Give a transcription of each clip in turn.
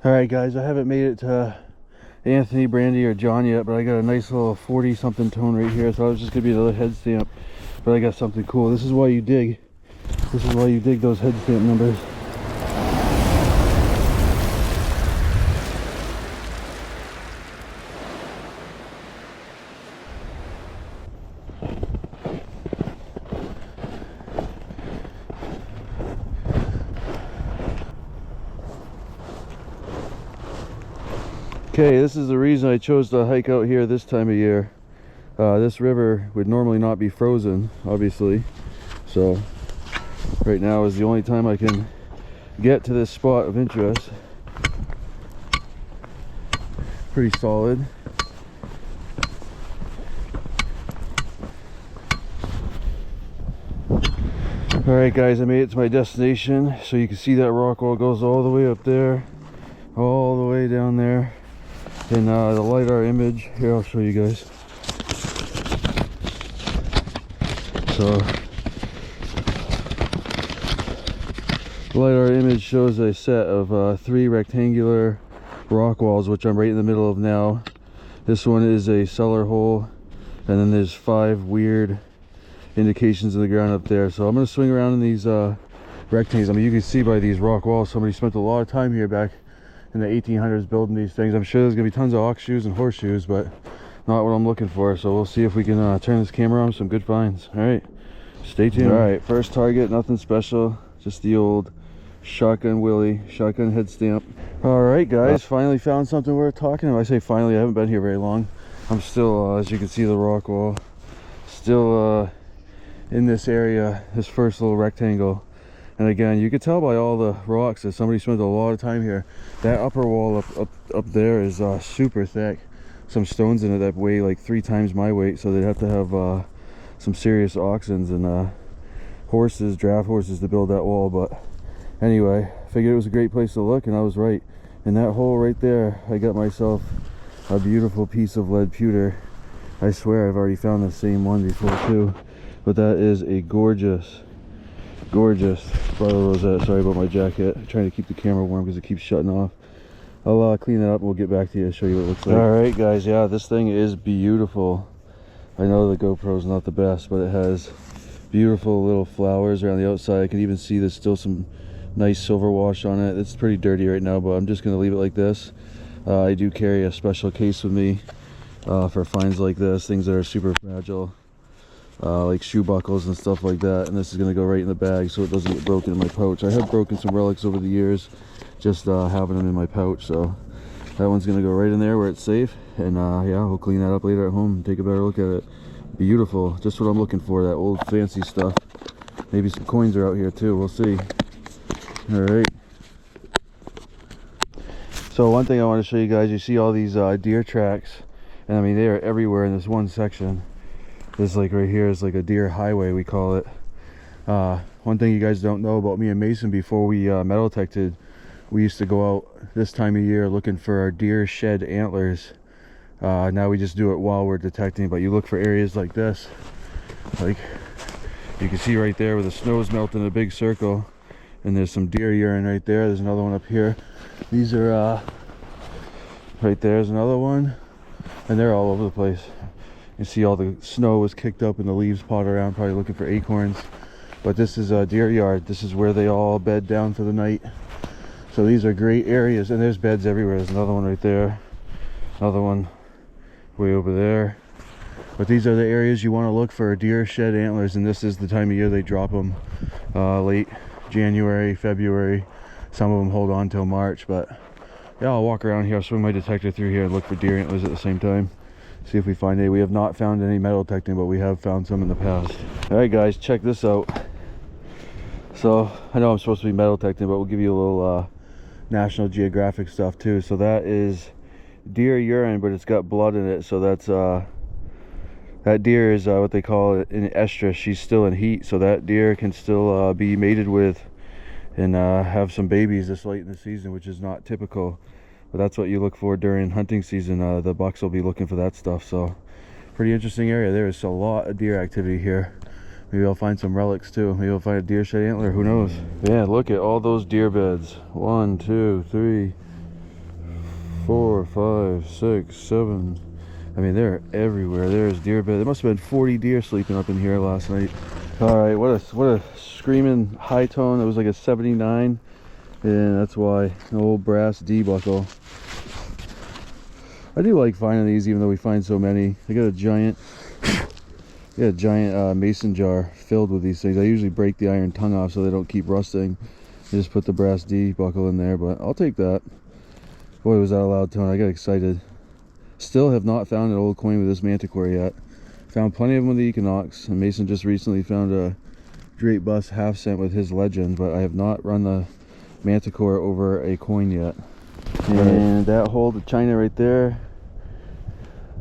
Alright guys, I haven't made it to Anthony, Brandi, or John yet, but I got a nice little 40 something tone right here, so I was just gonna be another head stamp, but I got something cool. This is why you dig. This is why you dig those head stamp numbers. Okay, this is the reason I chose to hike out here this time of year. This river would normally not be frozen, obviously, so right now is the only time I can get to this spot of interest. Pretty solid. Alright guys, I made it to my destination. So you can see that rock wall goes all the way up there, all the way down there. And the LiDAR image, here I'll show you guys. So the LiDAR image shows a set of 3 rectangular rock walls, which I'm right in the middle of now. This one is a cellar hole, and then there's 5 weird indications of the ground up there. So I'm going to swing around in these rectangles. I mean, you can see by these rock walls, somebody spent a lot of time here back in the 1800s building these things. I'm sure there's gonna be tons of ox shoes and horseshoes, but not what I'm looking for. So we'll see if we can turn this camera on with some good finds. All right, stay tuned. All right, first target, nothing special, just the old shotgun Willie, shotgun head stamp. All right guys, finally found something worth talking about. I say finally, I haven't been here very long. I'm still as you can see, the rock wall still in this area, this first little rectangle. And again, you could tell by all the rocks that somebody spent a lot of time here. That upper wall up there is super thick. Some stones in it that weigh like 3 times my weight, so they'd have to have some serious oxens and horses, draft horses, to build that wall. But anyway, figured it was a great place to look, and I was right. In that hole right there, I got myself a beautiful piece of lead pewter. I swear I've already found the same one before too, but that is a gorgeous bottle rosette. Sorry about my jacket. I'm trying to keep the camera warm because it keeps shutting off. I'll clean it up and we'll get back to you and show you what it looks like. All right guys, yeah, this thing is beautiful. I know the GoPro's not the best, but it has beautiful little flowers around the outside. I can even see there's still some nice silver wash on it. It's pretty dirty right now, but I'm just gonna leave it like this. I do carry a special case with me for finds like this, things that are super fragile. Like shoe buckles and stuff like that, and this is going to go right in the bag so it doesn't get broken in my pouch. I have broken some relics over the years, just having them in my pouch, so that one's going to go right in there where it's safe. And yeah, we'll clean that up later at home and take a better look at it. Beautiful, just what I'm looking for, that old fancy stuff. Maybe some coins are out here too, we'll see. All right, so one thing I want to show you guys, you see all these deer tracks, and I mean they are everywhere in this one section. This, like right here, is like a deer highway, we call it. One thing you guys don't know about me and Mason, before we metal detected, we used to go out this time of year looking for our deer shed antlers. Now we just do it while we're detecting, but you look for areas like this, like you can see right there where the snow's melting in a big circle, and there's some deer urine right there. There's another one up here. These are right there's another one, and they're all over the place. You see all the snow was kicked up and the leaves pot around, probably looking for acorns. But this is a deer yard. This is where they all bed down for the night. So these are great areas, and there's beds everywhere. There's another one right there, another one way over there. But these are the areas you want to look for deer shed antlers, and this is the time of year they drop them, late January, February. Some of them hold on till March. But yeah, I'll walk around here, I'll swing my detector through here and look for deer antlers at the same time. See if we find any. We have not found any metal detecting, but we have found some in the past. All right guys, check this out. So I know I'm supposed to be metal detecting, but we'll give you a little National Geographic stuff too. So that is deer urine, but it's got blood in it. So that's that deer is what they call it in estrus. She's still in heat, so that deer can still be mated with and have some babies this late in the season, which is not typical. But that's what you look for during hunting season. The bucks will be looking for that stuff. So pretty interesting area. There is a lot of deer activity here. Maybe I'll find some relics too. Maybe I'll find a deer shed antler, who knows. Yeah, look at all those deer beds. 1, 2, 3, 4, 5, 6, 7. I mean, they're everywhere. There's deer bed. There must have been 40 deer sleeping up in here last night. All right, what a screaming high tone. It was like a 79, and that's why an old brass D buckle. I do like finding these, even though we find so many. I got a giant mason jar filled with these things. I usually break the iron tongue off so they don't keep rusting. I just put the brass D buckle in there, but I'll take that. Boy, was that a loud tone. I got excited. Still have not found an old coin with this manticore yet. Found plenty of them with the Equinox, and Mason just recently found a Drake bust half cent with his legend, but I have not run the manticore over a coin yet. And that hole to China right there,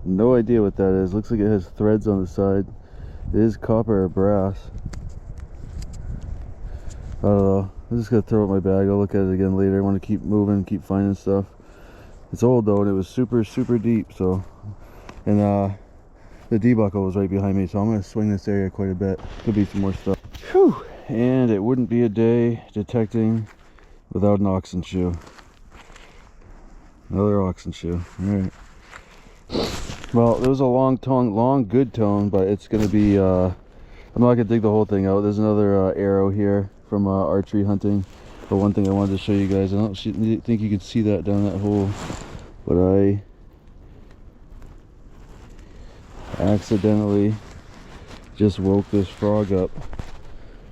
no idea what that is. Looks like it has threads on the side. It is copper or brass. I don't know. I'm just gonna throw it in my bag. I'll look at it again later. I want to keep moving, keep finding stuff. It's old though, and it was super deep. So, and the D buckle was right behind me, so I'm gonna swing this area quite a bit. Could be some more stuff. Whew. And it wouldn't be a day detecting without an oxen shoe. Another oxen shoe. All right. Well, there was a long good tone, but it's gonna be. I'm not gonna dig the whole thing out. There's another arrow here from archery hunting. But one thing I wanted to show you guys, I don't think you can see that down that hole, but I accidentally just woke this frog up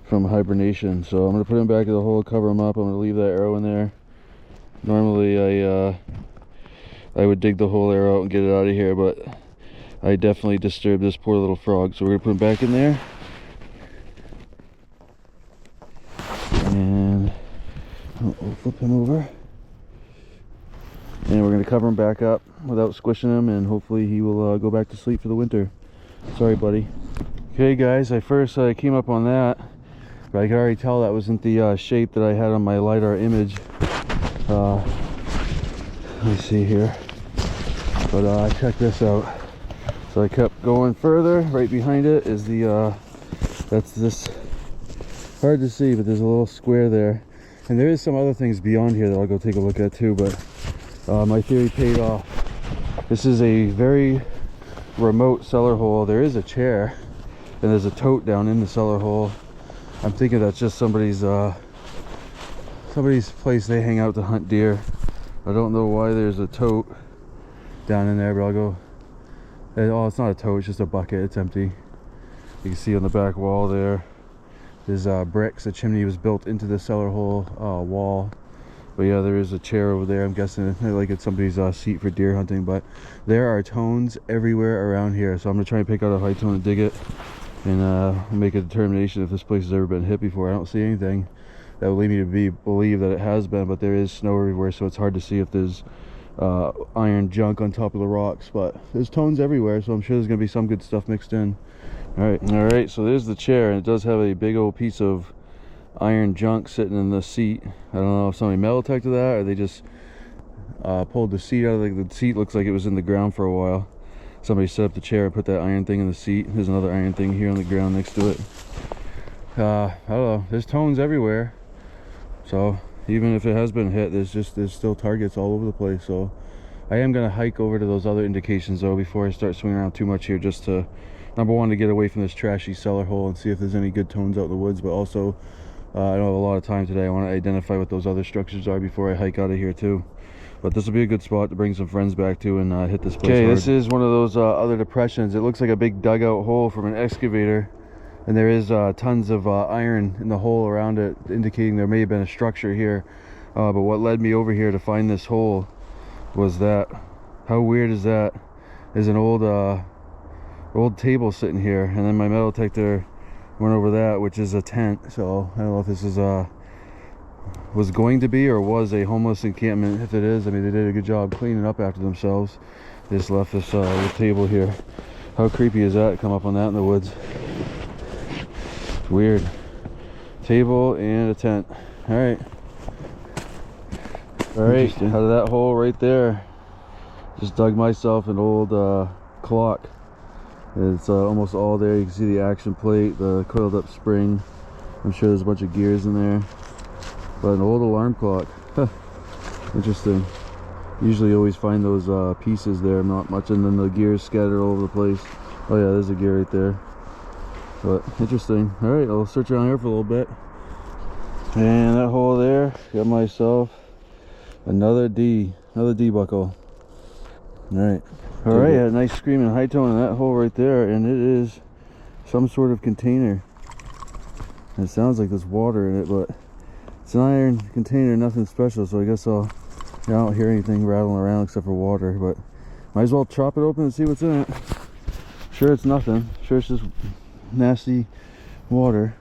from hibernation. So I'm gonna put him back in the hole, cover him up. I'm gonna leave that arrow in there. Normally I would dig the whole arrow out and get it out of here, but I definitely disturbed this poor little frog. So we're gonna put him back in there. And we'll flip him over. And we're gonna cover him back up without squishing him, and hopefully he will go back to sleep for the winter. Sorry, buddy. Okay, guys, I first came up on that, but I could already tell that wasn't the shape that I had on my LiDAR image. Let me see here. But check this out. So I kept going further. Right behind it is the that's this, hard to see, but there's a little square there, and there is some other things beyond here that I'll go take a look at too. But my theory paid off. This is a very remote cellar hole. There is a chair, and there's a tote down in the cellar hole. I'm thinking that's just somebody's place they hang out to hunt deer. I don't know why there's a tote down in there, but I'll go. Oh, it's not a tote, it's just a bucket. It's empty. You can see on the back wall there, there's bricks. The chimney was built into the cellar hole wall. But yeah, there is a chair over there. I'm guessing like it's somebody's seat for deer hunting. But there are tones everywhere around here, so I'm gonna try and pick out a high tone and dig it, and make a determination if this place has ever been hit before. I don't see anything that would lead me to believe that it has been, but there is snow everywhere, so it's hard to see if there's iron junk on top of the rocks. But there's tones everywhere, so I'm sure there's gonna be some good stuff mixed in. All right, so there's the chair, and it does have a big old piece of iron junk sitting in the seat. I don't know if somebody metal detected that, or they just pulled the seat out. The seat looks like it was in the ground for a while. Somebody set up the chair and put that iron thing in the seat. There's another iron thing here on the ground next to it. I don't know, there's tones everywhere, so even if it has been hit, there's still targets all over the place. So I am going to hike over to those other indications though before I start swinging around too much here, just to, number one, to get away from this trashy cellar hole and see if there's any good tones out in the woods, but also I don't have a lot of time today. I want to identify what those other structures are before I hike out of here too. But this will be a good spot to bring some friends back to and hit this place. Okay, this is one of those other depressions. It looks like a big dugout hole from an excavator, and there is tons of iron in the hole around it, indicating there may have been a structure here. But what led me over here to find this hole was that. How weird is that? There's an old table sitting here, and then my metal detector went over that, which is a tent. So I don't know if this is was going to be or was a homeless encampment. If it is, I mean, they did a good job cleaning up after themselves. They just left this little table here. How creepy is that? Come up on that in the woods. Weird. Table and a tent. All right, out of that hole right there, just dug myself an old clock. It's almost all there. You can see the action plate, the coiled up spring. I'm sure there's a bunch of gears in there, but an old alarm clock. Interesting. Usually always find those pieces there, not much, and then the gears scattered all over the place. Oh yeah, there's a gear right there. But interesting. All right, I'll search around here for a little bit. And that hole there, got myself another D buckle. All right, had a nice screaming high tone in that hole right there, and it is some sort of container. It sounds like there's water in it, but it's an iron container, nothing special. So I guess I don't hear anything rattling around except for water, but might as well chop it open and see what's in it. Sure, it's nothing. Sure, it's just nasty water.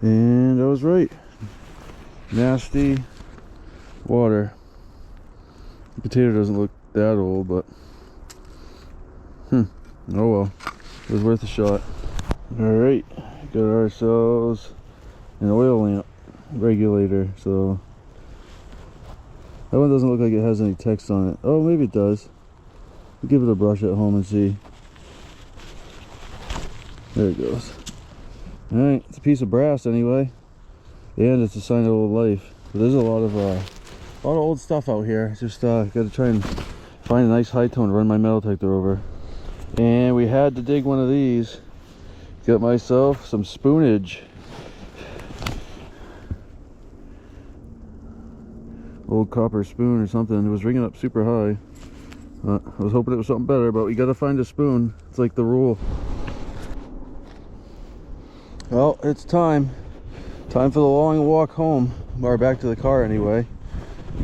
And I was right. Nasty water. The potato doesn't look that old, but oh well, it was worth a shot. All right, got ourselves an oil lamp regulator. So that one doesn't look like it has any text on it. Oh, maybe it does. We'll give it a brush at home and see. There it goes. All right, it's a piece of brass anyway, and it's a sign of old life. But there's a lot of old stuff out here. Just got to try and find a nice high tone to run my metal detector over. And we had to dig one of these. Got myself some spoonage. Old copper spoon or something. It was ringing up super high. I was hoping it was something better, but we got to find a spoon. It's like the rule. Well, it's time for the long walk home, or back to the car anyway.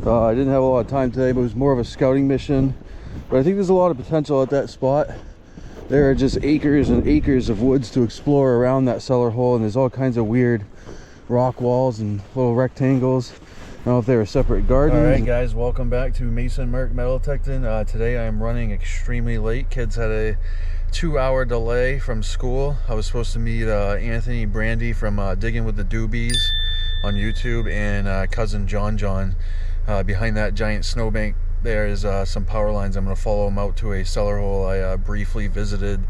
I didn't have a lot of time today, but it was more of a scouting mission. But I think there's a lot of potential at that spot. There are just acres and acres of woods to explore around that cellar hole, and there's all kinds of weird rock walls and little rectangles. I don't know if they were separate gardens. All right, guys, welcome back to Mason Merck Metal Detecting. Today I am running extremely late. Kids had a 2-hour delay from school. I was supposed to meet Anthony and Brandi from Diggin with the Dubes on YouTube, and Cousin Jon. Behind that giant snowbank there is some power lines. I'm going to follow them out to a cellar hole I briefly visited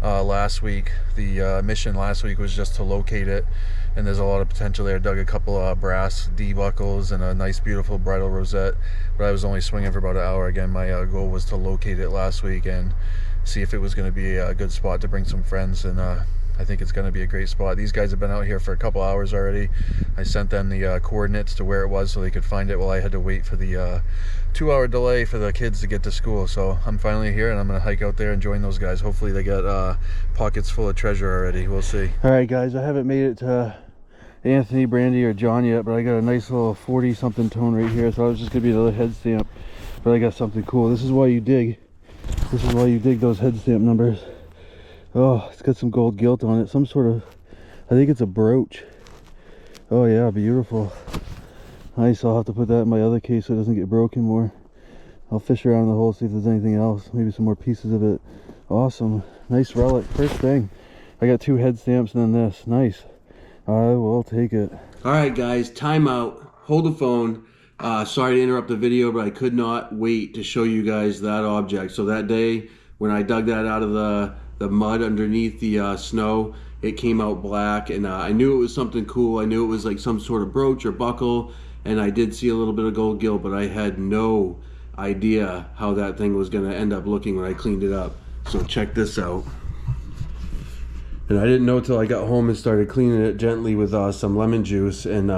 last week. The mission last week was just to locate it, and there's a lot of potential there. Dug a couple brass D buckles and a nice beautiful bridle rosette, but I was only swinging for about an hour. Again, my goal was to locate it last week and see if it was going to be a good spot to bring some friends, and I think it's going to be a great spot. These guys have been out here for a couple hours already. I sent them the coordinates to where it was so they could find it while I had to wait for the 2-hour delay for the kids to get to school. So I'm finally here, and I'm going to hike out there and join those guys. Hopefully they got pockets full of treasure already. We'll see. All right, guys, I haven't made it to Anthony, Brandi, or John yet, but I got a nice little 40 something tone right here, so I was just going to be another head stamp, but I got something cool. This is why you dig. This is why you dig those head stamp numbers. Oh, it's got some gold gilt on it. Some sort of, I think it's a brooch. Oh yeah, beautiful. Nice. I'll have to put that in my other case so it doesn't get broken more. I'll fish around in the hole, see if there's anything else. Maybe some more pieces of it. Awesome. Nice relic. First thing. I got 2 head stamps and then this. Nice. I will take it. Alright guys, time out. Hold the phone. Sorry to interrupt the video, but I could not wait to show you guys that object. So that day when I dug that out of the mud underneath the snow, it came out black, and I knew it was something cool. I knew it was like some sort of brooch or buckle, and I did see a little bit of gold gilt, but I had no idea how that thing was going to end up looking when I cleaned it up. So check this out. And I didn't know till I got home and started cleaning it gently with some lemon juice, and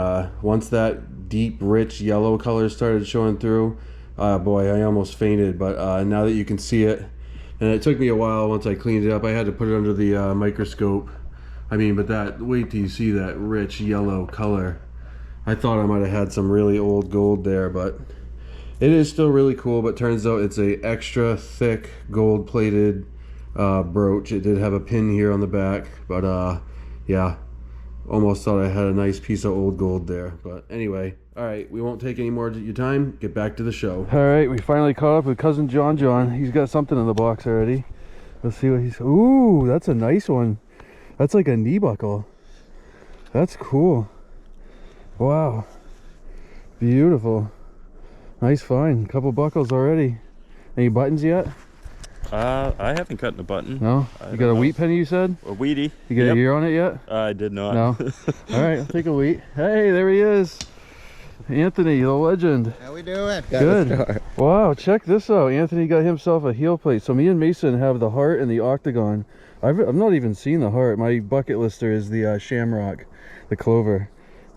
once that deep rich yellow color started showing through, boy, I almost fainted. But now that you can see it, and it took me a while once I cleaned it up, I had to put it under the microscope. I mean, but that, wait till you see that rich yellow color. I thought I might have had some really old gold there, but it is still really cool. But turns out it's a extra thick gold plated brooch. It did have a pin here on the back, but yeah, almost thought I had a nice piece of old gold there. But anyway, all right, we won't take any more of your time. Get back to the show. All right, we finally caught up with Cousin Jon. He's got something in the box already. Let's see what he's... Ooh, that's a nice one. That's like a knee buckle. That's cool. Wow. Beautiful. Nice find. Couple buckles already. Any buttons yet? I haven't cut the button. No? You got a wheat penny, you said? A wheatie. You got a year on it yet? I did not. No? All right, I'll take a wheat. Hey, there he is. Anthony, the legend. How we doing? Good. Wow, check this out. Anthony got himself a heel plate. So me and Mason have the heart and the octagon. I've not even seen the heart. My bucket lister is the shamrock, the clover.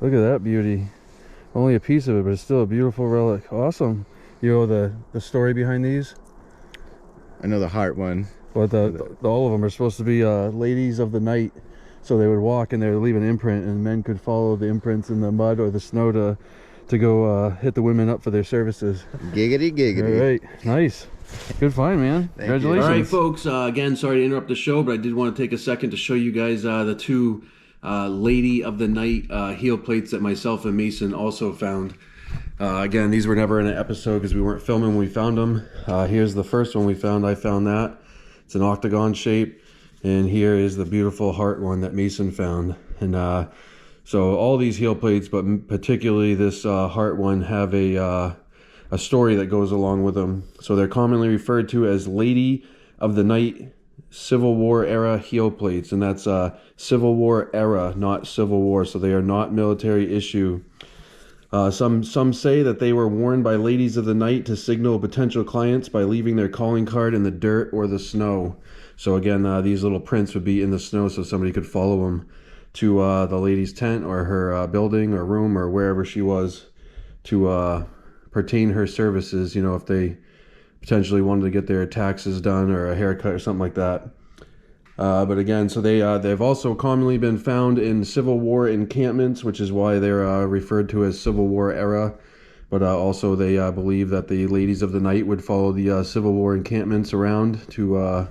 Look at that beauty. Only a piece of it, but it's still a beautiful relic. Awesome. You know the story behind these? I know the heart one. Well, all of them are supposed to be ladies of the night. So they would walk and they would leave an imprint, and men could follow the imprints in the mud or the snow to go hit the women up for their services. Giggity, giggity. All right, nice. Good find, man. Congratulations. All right, folks. Again, sorry to interrupt the show, but I did want to take a second to show you guys the two lady of the night heel plates that myself and Mason also found. Again, these were never in an episode because we weren't filming when we found them. Here's the first one we found. I found that. It's an octagon shape. And here is the beautiful heart one that Mason found. And so all these heel plates, but particularly this heart one, have a story that goes along with them. So they're commonly referred to as Lady of the Night Civil War era heel plates. And that's Civil War era, not Civil War. So they are not military issue. Some say that they were worn by ladies of the night to signal potential clients by leaving their calling card in the dirt or the snow. So again, these little prints would be in the snow so somebody could follow them to the lady's tent or her building or room or wherever she was to pertain her services, you know, if they potentially wanted to get their taxes done or a haircut or something like that. But again, so they've also commonly been found in Civil War encampments, which is why they're referred to as Civil War era. But also they believe that the ladies of the night would follow the Civil War encampments around to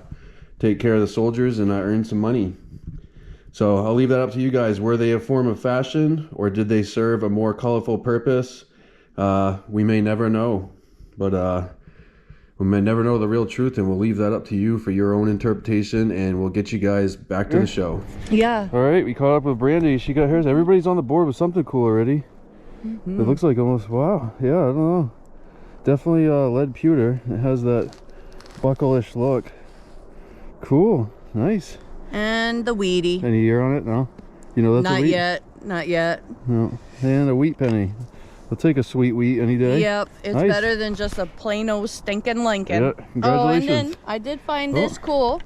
take care of the soldiers and earn some money. So I'll leave that up to you guys. Were they a form of fashion, or did they serve a more colorful purpose? We may never know. But we may never know the real truth, and we'll leave that up to you for your own interpretation, and we'll get you guys back to the show. Yeah. All right, we caught up with Brandi. She got hers. Everybody's on the board with something cool already. It looks like almost, wow. Yeah, I don't know. Definitely lead pewter. It has that buckle-ish look. Cool. Nice. And the weedy. Any year on it? No? You know that's a wheat? Not yet. Not yet. No. And a wheat penny. I'll take a sweet wheat any day. Yep, it's nice. better than just a plain old stinking Lincoln. Yeah, congratulations. Oh, and then I did find this cool.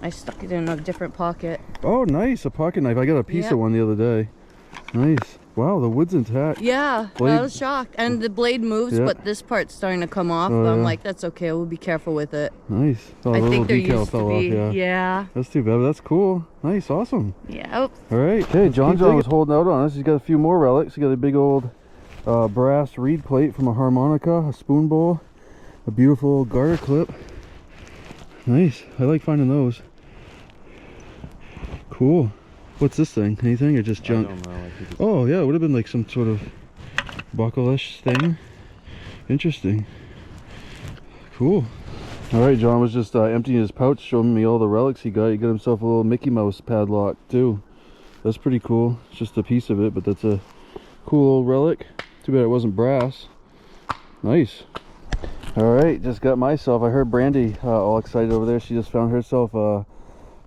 I stuck it in a different pocket. Oh, nice. A pocket knife. I got a piece of one the other day. Nice. Wow, the wood's intact. Yeah, Blade. I was shocked. And the blade moves, but this part's starting to come off. Oh, but I'm yeah. like, that's okay. We'll be careful with it. Nice. Oh, I the think there little decal used fell to be. off. Yeah. That's too bad, but that's cool. Nice. Awesome. Yeah. All right. Okay, John was holding out on us. He's got a few more relics. He got a big old brass reed plate from a harmonica, a spoon bowl, a beautiful garter clip. Nice. I like finding those. Cool. What's this thing? Anything or just junk? I don't know. I think it's... Oh yeah, it would have been like some sort of buckle-ish thing. Interesting. Cool. All right, John was just emptying his pouch, showing me all the relics he got. He got himself a little Mickey Mouse padlock too. That's pretty cool. It's just a piece of it, but that's a cool old relic. Too bad it wasn't brass. Nice. All right, just got myself. I heard Brandi all excited over there. She just found herself a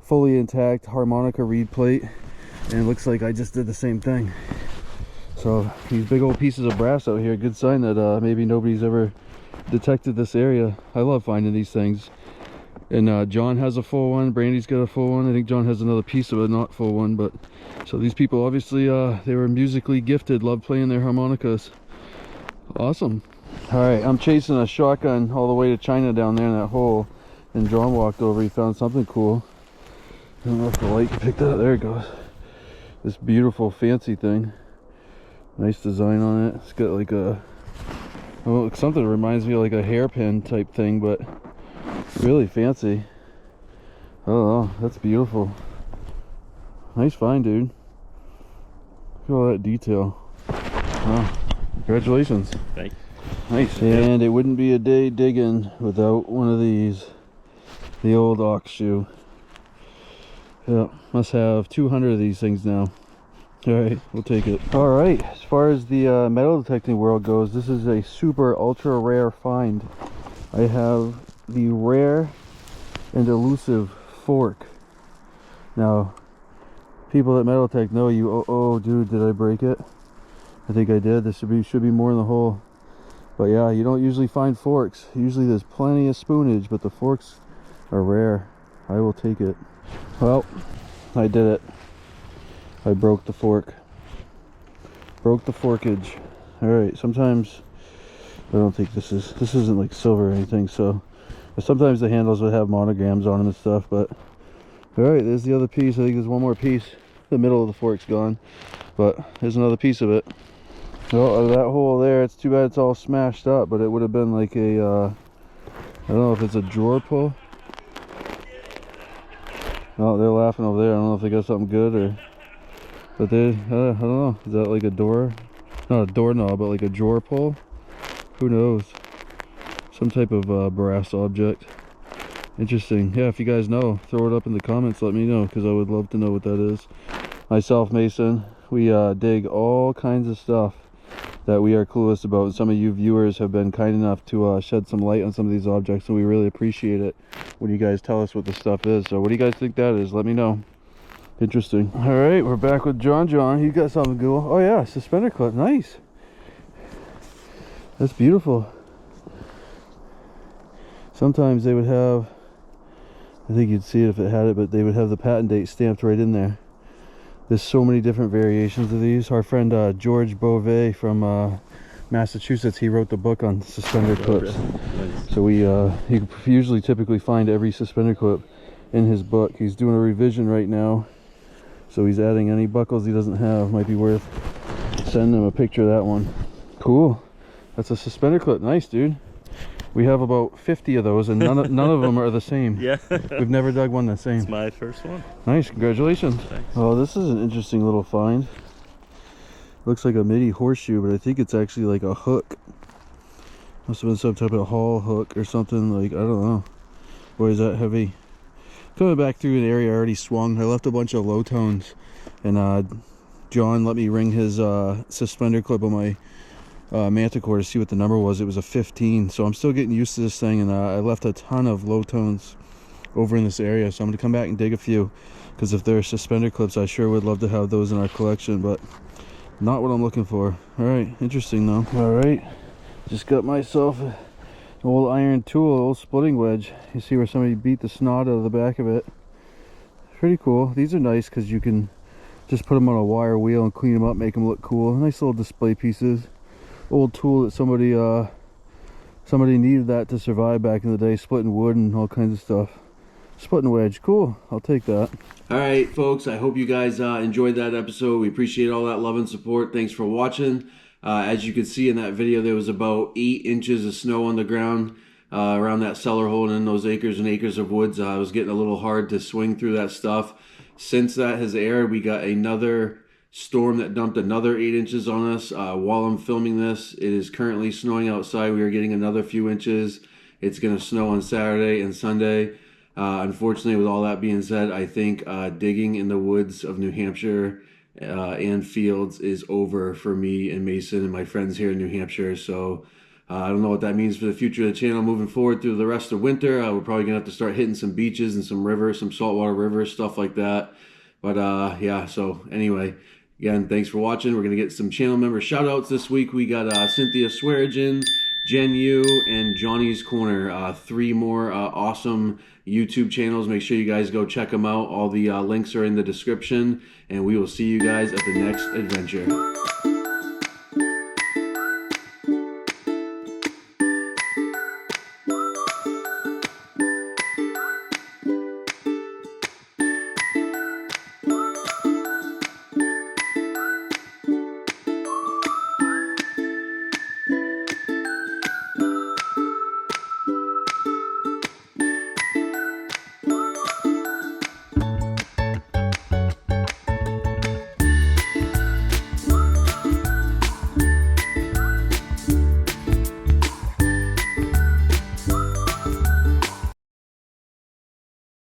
fully intact harmonica reed plate, and it looks like I just did the same thing. So these big old pieces of brass out here, good sign that maybe nobody's ever detected this area. I love finding these things. And John has a full one, Brandi's got a full one. I think John has another piece of a not full one, but so these people obviously they were musically gifted, love playing their harmonicas. Awesome. All right, I'm chasing a shotgun all the way to China down there in that hole, and John walked over. He found something cool. I don't know if the light can pick that up. There it goes. This beautiful fancy thing. Nice design on it. It's got like a, well, something that reminds me of like a hairpin type thing, but really fancy. I don't know. That's beautiful. Nice find, dude. Look at all that detail. Wow. Congratulations. Thanks. Nice. And it wouldn't be a day digging without one of these. The old ox shoe. Yeah, must have 200 of these things now. Alright, we'll take it. Alright, as far as the metal detecting world goes, this is a super ultra rare find. I have the rare and elusive fork. Now, people at Metal Tech know you. Oh, dude, did I break it? I think I did. There should be more in the hole. But yeah, you don't usually find forks. Usually there's plenty of spoonage, but the forks are rare. I will take it. Well, I did it. I broke the fork. Broke the forkage. Alright, sometimes I don't think this isn't like silver or anything, so sometimes the handles would have monograms on them and stuff, but alright, there's the other piece. I think there's one more piece. The middle of the fork's gone, but there's another piece of it. Well, that hole there, it's too bad it's all smashed up, but it would have been like a, I don't know if it's a drawer pull. Oh, they're laughing over there. I don't know if they got something good or, but they, I don't know. Is that like a door? Not a doorknob, but like a drawer pull? Who knows? Some type of brass object. Interesting. Yeah, if you guys know, throw it up in the comments. Let me know, because I would love to know what that is. Myself, Mason, we dig all kinds of stuff that we are clueless about, and some of you viewers have been kind enough to shed some light on some of these objects, and we really appreciate it when you guys tell us what the stuff is. So what do you guys think that is? Let me know. Interesting. All right, we're back with John. He got something cool. Oh yeah, suspender clip. Nice. That's beautiful. Sometimes they would have, I think you'd see it if it had it, but they would have the patent date stamped right in there. There's so many different variations of these. Our friend George Beauvais from Massachusetts, he wrote the book on suspender clips. Nice. So you usually typically find every suspender clip in his book. He's doing a revision right now, so he's adding any buckles he doesn't have. Might be worth sending him a picture of that one. Cool. That's a suspender clip. Nice, dude. We have about 50 of those, and none of them are the same. Yeah. We've never dug one the same. It's my first one. Nice, congratulations. Thanks. Oh, this is an interesting little find. Looks like a midi horseshoe, but I think it's actually like a hook. Must have been some type of haul hook or something, like, I don't know. Boy, is that heavy. Coming back through an area I already swung. I left a bunch of low tones, and John let me ring his suspender clip on my Manticore to see what the number was. It was a 15, so I'm still getting used to this thing, and I left a ton of low tones over in this area, so I'm gonna come back and dig a few, because if they're suspender clips, I sure would love to have those in our collection, but not what I'm looking for. All right, interesting though. All right, just got myself an old iron tool, old splitting wedge. You see where somebody beat the snot out of the back of it. Pretty cool. These are nice because you can just put them on a wire wheel and clean them up, make them look cool. Nice little display pieces. Old tool that somebody needed that to survive back in the day, splitting wood and all kinds of stuff. Splitting wedge, cool. I'll take that. All right, folks, I hope you guys enjoyed that episode. We appreciate all that love and support. Thanks for watching. As you can see in that video, there was about 8 inches of snow on the ground around that cellar hole and in those acres and acres of woods. It was getting a little hard to swing through that stuff. Since that has aired, we got another storm that dumped another 8 inches on us. While I'm filming this, it is currently snowing outside. We are getting another few inches. It's going to snow on Saturday and Sunday. Unfortunately, with all that being said, I think digging in the woods of New Hampshire and fields is over for me and Mason and my friends here in New Hampshire. So I don't know what that means for the future of the channel moving forward through the rest of winter. We're probably going to have to start hitting some beaches and some rivers, some saltwater rivers, stuff like that. But yeah, so anyway, again, thanks for watching. We're going to get some channel member shout outs this week. We got Cynthia Swearingen, Jen Yu, and Johnny's Corner. 3 more awesome YouTube channels. Make sure you guys go check them out. All the links are in the description, and we will see you guys at the next adventure.